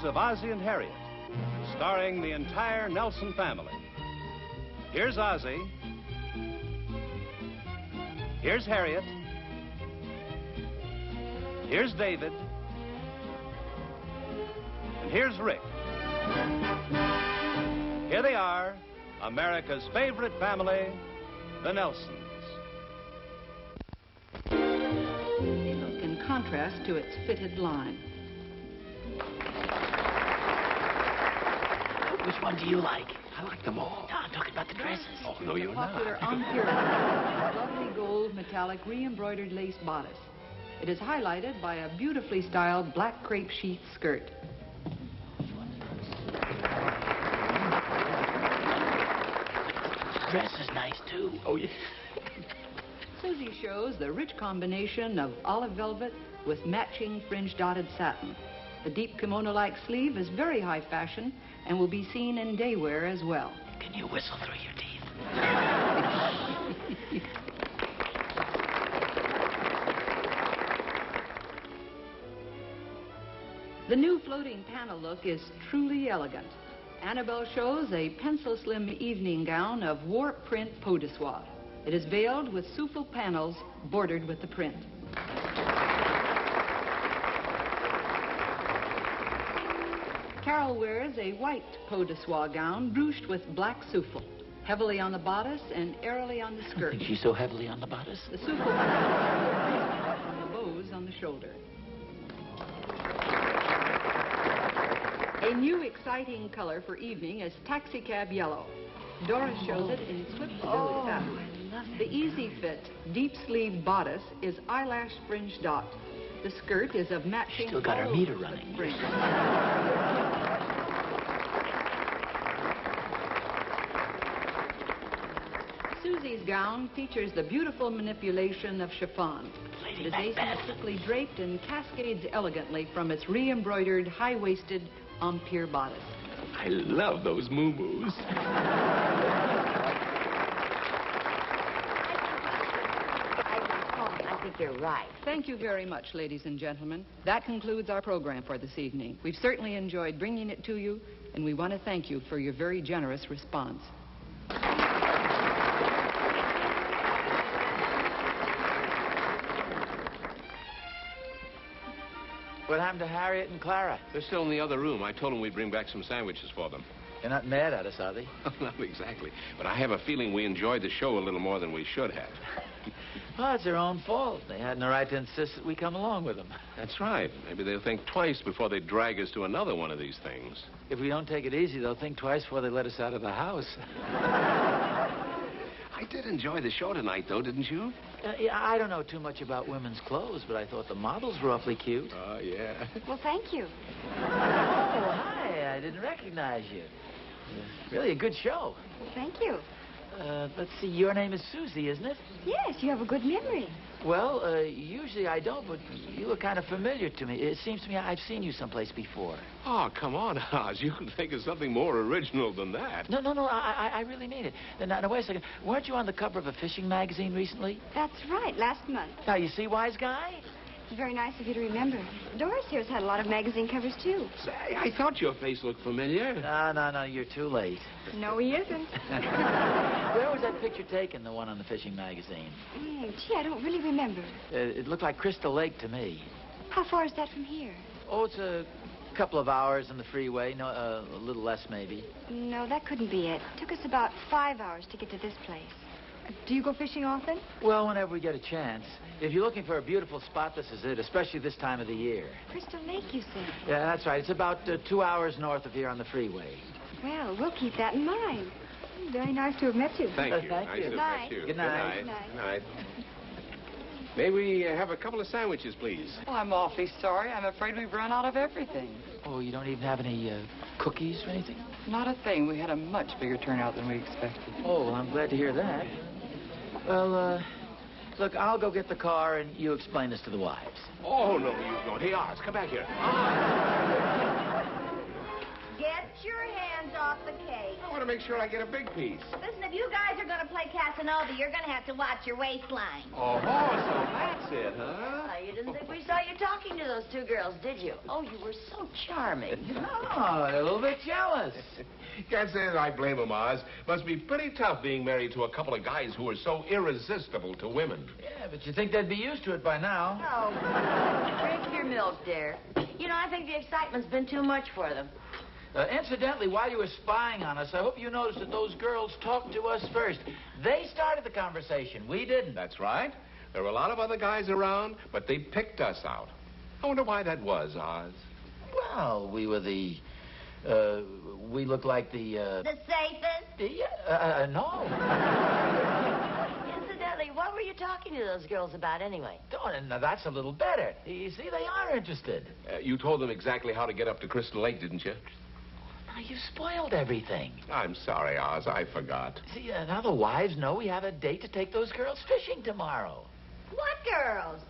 of Ozzie and Harriet, starring the entire Nelson family. Here's Ozzie. Here's Harriet. Here's David. And here's Rick. Here they are, America's favorite family, the Nelsons. They look in contrast to its fitted line. Which one do you like? I like them all. No, I'm talking about the dresses. Oh, no, you're not. Popular Empire bodice, lovely gold metallic re-embroidered lace bodice. It is highlighted by a beautifully styled black crepe sheath skirt. Dress is nice, too. Oh, yeah. Susie shows the rich combination of olive velvet with matching fringe-dotted satin. The deep kimono-like sleeve is very high fashion and will be seen in day wear as well. Can you whistle through your teeth? The new floating panel look is truly elegant. Annabelle shows a pencil-slim evening gown of warp print peau de soie. It is veiled with souffle panels bordered with the print. Carol wears a white peau de soie gown ruched with black souffle, heavily on the bodice and airily on the skirt. I think she's so heavily on the bodice. The souffle panels from the bows on the shoulder. A new exciting color for evening is taxicab yellow. Doris shows it in swift ability fabric. The easy fit, deep sleeve bodice is eyelash fringe dot. The skirt is of matching. Still got her meter running. Susie's gown features the beautiful manipulation of chiffon. It is asymmetrically draped and cascades elegantly from its re-embroidered, high-waisted Empire bodice. I love those moo-moos. I think you're right. Thank you very much, ladies and gentlemen. That concludes our program for this evening. We've certainly enjoyed bringing it to you, and we want to thank you for your very generous response. What happened to Harriet and Clara? They're still in the other room. I told them we'd bring back some sandwiches for them. They're not mad at us, are they? Not exactly. But I have a feeling we enjoyed the show a little more than we should have. Well, it's their own fault. They had no right to insist that we come along with them. That's right. Maybe they'll think twice before they drag us to another one of these things. If we don't take it easy, they'll think twice before they let us out of the house. I did enjoy the show tonight, though, didn't you? Yeah, I don't know too much about women's clothes, but I thought the models were awfully cute. Oh, yeah. Well, thank you. Oh, hi. I didn't recognize you. Really a good show. Well, thank you. Let's see. Your name is Susie, isn't it? Yes, you have a good memory. Well, usually I don't, but you look kind of familiar to me. It seems to me I've seen you someplace before. Oh, come on, Oz. You can think of something more original than that. No, I really mean it. Now, wait a second. Weren't you on the cover of a fishing magazine recently? That's right, last month. Now, you see, wise guy? It's very nice of you to remember. Doris here's had a lot of magazine covers, too. Say, I thought your face looked familiar. No, you're too late. No, he isn't. Where was that picture taken, the one on the fishing magazine? Gee, I don't really remember. It looked like Crystal Lake to me. How far is that from here? Oh, it's a couple of hours on the freeway. No, a little less, maybe. No, that couldn't be it. It took us about 5 hours to get to this place. Do you go fishing often? Well, whenever we get a chance. If you're looking for a beautiful spot, this is it, especially this time of the year. Crystal Lake, you said? Yeah, that's right. It's about 2 hours north of here on the freeway. Well, we'll keep that in mind. Very nice to have met you. Thank you. Thank Nice you. to Good have night. met you. Good night. Good night. Good night. May we have a couple of sandwiches, please? Well, I'm awfully sorry. I'm afraid we've run out of everything. Oh, you don't even have any cookies or anything? Not a thing. We had a much bigger turnout than we expected. Oh, well, I'm glad to hear that. Well, look, I'll go get the car and you explain this to the wives. Oh, no, you don't. Hey, Oz, come back here. Get your hands off the cake. What to make sure I get a big piece. Listen, if you guys are going to play Casanova, you're going to have to watch your waistline. Oh, so that's it, huh? You didn't think we saw you talking to those two girls, did you? Oh, you were so charming. Oh, a little bit jealous. Can't say that I blame him, Oz. Must be pretty tough being married to a couple of guys who are so irresistible to women. Yeah, but you think they'd be used to it by now. Oh, drink your milk, dear. You know, I think the excitement's been too much for them. Incidentally, while you were spying on us, I hope you noticed that those girls talked to us first. They started the conversation. We didn't. That's right. There were a lot of other guys around, but they picked us out. I wonder why that was, Oz. Well, we were the... we looked like the... The safest? Yeah, no. Incidentally, what were you talking to those girls about anyway? Oh, now that's a little better. You see, they are interested. You told them exactly how to get up to Crystal Lake, didn't you? Now, you spoiled everything. I'm sorry, Oz. I forgot. See, now the wives know we have a date to take those girls fishing tomorrow. What girls?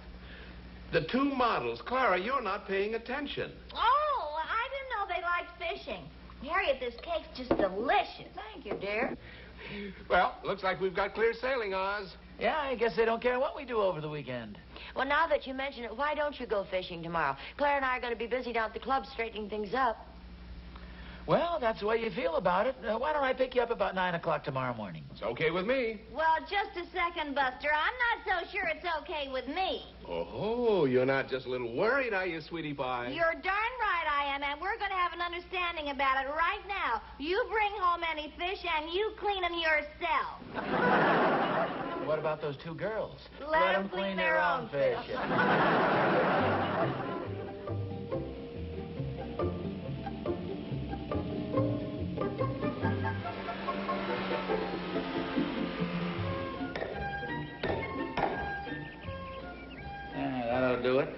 The two models. Clara, you're not paying attention. Oh, I didn't know they liked fishing. Harriet, this cake's just delicious. Thank you, dear. Well, looks like we've got clear sailing, Oz. Yeah, I guess they don't care what we do over the weekend. Well, now that you mention it, why don't you go fishing tomorrow? Claire and I are going to be busy down at the club straightening things up. Well, that's the way you feel about it. Why don't I pick you up about 9 o'clock tomorrow morning? It's okay with me. Well, just a second, Buster. I'm not so sure it's okay with me. Oh, you're not just a little worried, are you, sweetie pie? You're darn right I am, and we're going to have an understanding about it right now. You bring home any fish, and you clean them yourself. What about those two girls? Let them clean their own fish. That'll do it.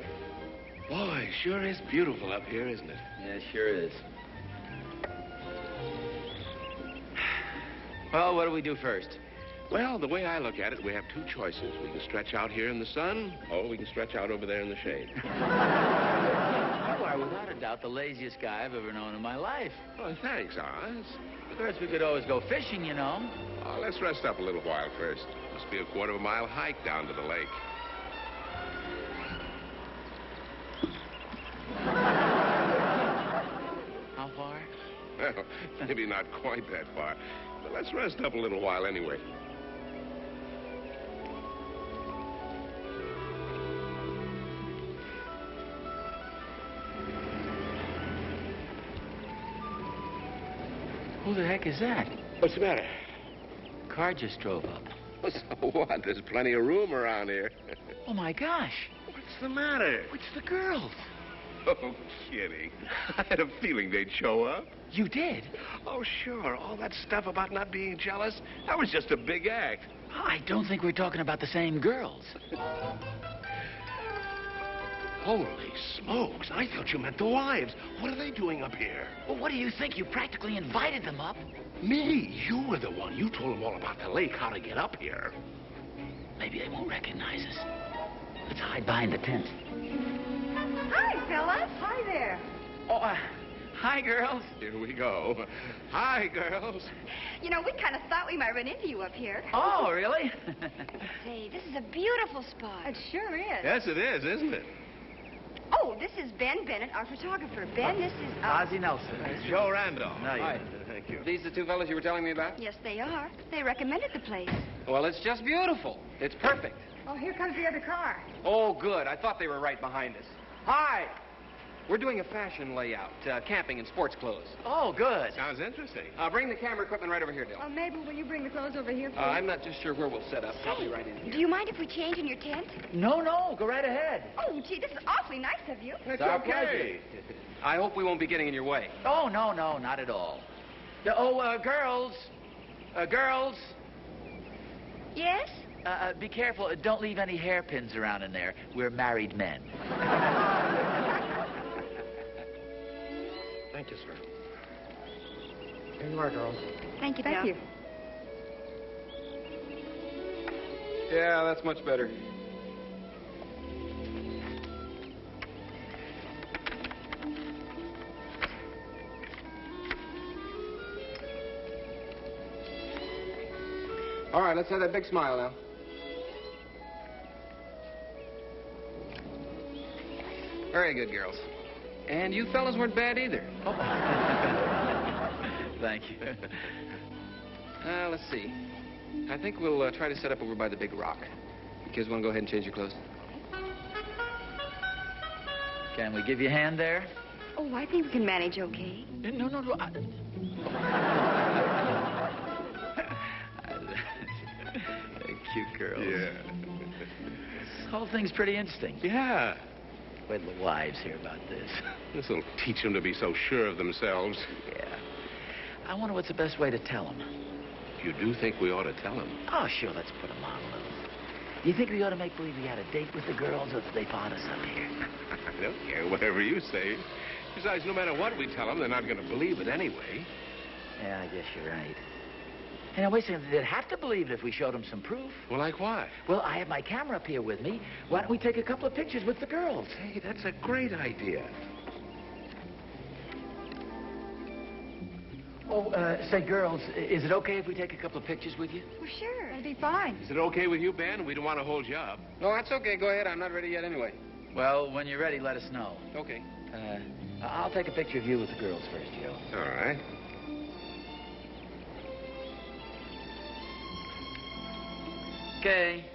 Boy, sure is beautiful up here, isn't it? Yeah, it sure is. Well, what do we do first? Well, the way I look at it, we have two choices. We can stretch out here in the sun, or we can stretch out over there in the shade. You are, without a doubt, the laziest guy I've ever known in my life. Oh, thanks, Oz. Of course, we could always go fishing, you know. Oh, let's rest up a little while first. Must be a quarter-of-a-mile hike down to the lake. How far? Well, maybe not quite that far. But let's rest up a little while anyway. Who the heck is that? What's the matter? Car just drove up. So what? There's plenty of room around here. Oh, my gosh. What's the matter? It's the girls. Oh, kidding. I had a feeling they'd show up. You did? Oh, sure. All that stuff about not being jealous, that was just a big act. I don't think we're talking about the same girls. Holy smokes. I thought you meant the wives. What are they doing up here? Well, what do you think? You practically invited them up. Me? You were the one. You told them all about the lake, how to get up here. Maybe they won't recognize us. Let's hide behind the tent. Hi, fellas. Hi there. Oh, hi, girls. Here we go. Hi, girls. You know, we kind of thought we might run into you up here. Oh, really? Say, this is a beautiful spot. It sure is. Yes, it is, isn't it? Oh, this is Ben Bennett, our photographer. Ben, this is... Ozzie Nelson. Joe Randolph. Hi. Thank you. These the two fellas you were telling me about? Yes, they are. They recommended the place. Well, it's just beautiful. It's perfect. Oh, here comes the other car. Oh, good. I thought they were right behind us. Hi. We're doing a fashion layout, camping in sports clothes. Oh, good. Sounds interesting. Bring the camera equipment right over here, Dale. Mabel, will you bring the clothes over here, please? I'm not just sure where we'll set up. Probably right in here. Do you mind if we change in your tent? No, go right ahead. Oh, gee, this is awfully nice of you. It's our pleasure. I hope we won't be getting in your way. Oh, no, not at all. Girls. Girls. Yes? Be careful. Don't leave any hairpins around in there. We're married men. Thank you, sir. Here you are, girls. Thank you, Thank you. Yeah, that's much better. right, let's have that big smile now. Very good, girls. And you fellas weren't bad either. Oh. Thank you. Let's see. I think we'll try to set up over by the big rock. You kids want to go ahead and change your clothes? Can we give you a hand there? Oh, I think we can manage okay. No. Cute girls. Yeah. This whole thing's pretty interesting. Yeah. Wait till the wives hear about this. This'll teach them to be so sure of themselves. Yeah. I wonder what's the best way to tell them. You do think we ought to tell them? Oh, sure, let's put them on a little. Do you think we ought to make believe we had a date with the girls, or that they brought us up here? I don't care, whatever you say. Besides, no matter what we tell them, they're not going to believe it anyway. Yeah, I guess you're right. Hey, now, wait a second. They'd have to believe it if we showed them some proof. Well, like what? Well, I have my camera up here with me. Why don't we take a couple of pictures with the girls? Hey, that's a great idea. Oh, say, girls, is it okay if we take a couple of pictures with you? Well, sure. That'd be fine. Is it okay with you, Ben? We don't want to hold you up. No, that's okay. Go ahead. I'm not ready yet anyway. Well, when you're ready, let us know. Okay. I'll take a picture of you with the girls first, Joe. All right. Okay.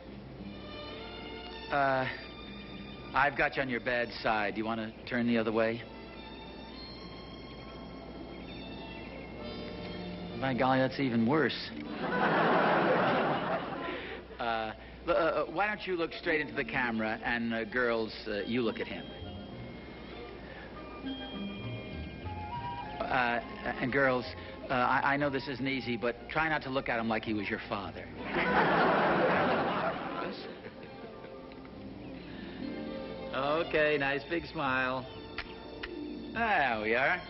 I've got you on your bad side. Do you want to turn the other way? My golly, that's even worse. Why don't you look straight into the camera, and girls, you look at him. And girls, I know this isn't easy, but try not to look at him like he was your father. Okay, nice big smile. There we are.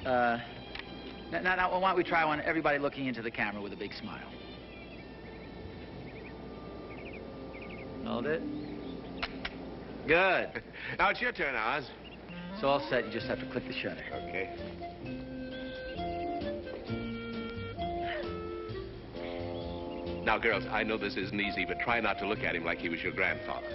Now, why don't we try one, everybody looking into the camera with a big smile. Hold it. Good. Now it's your turn, Oz. It's all set. You just have to click the shutter. Okay. Now, girls, I know this isn't easy, but try not to look at him like he was your grandfather.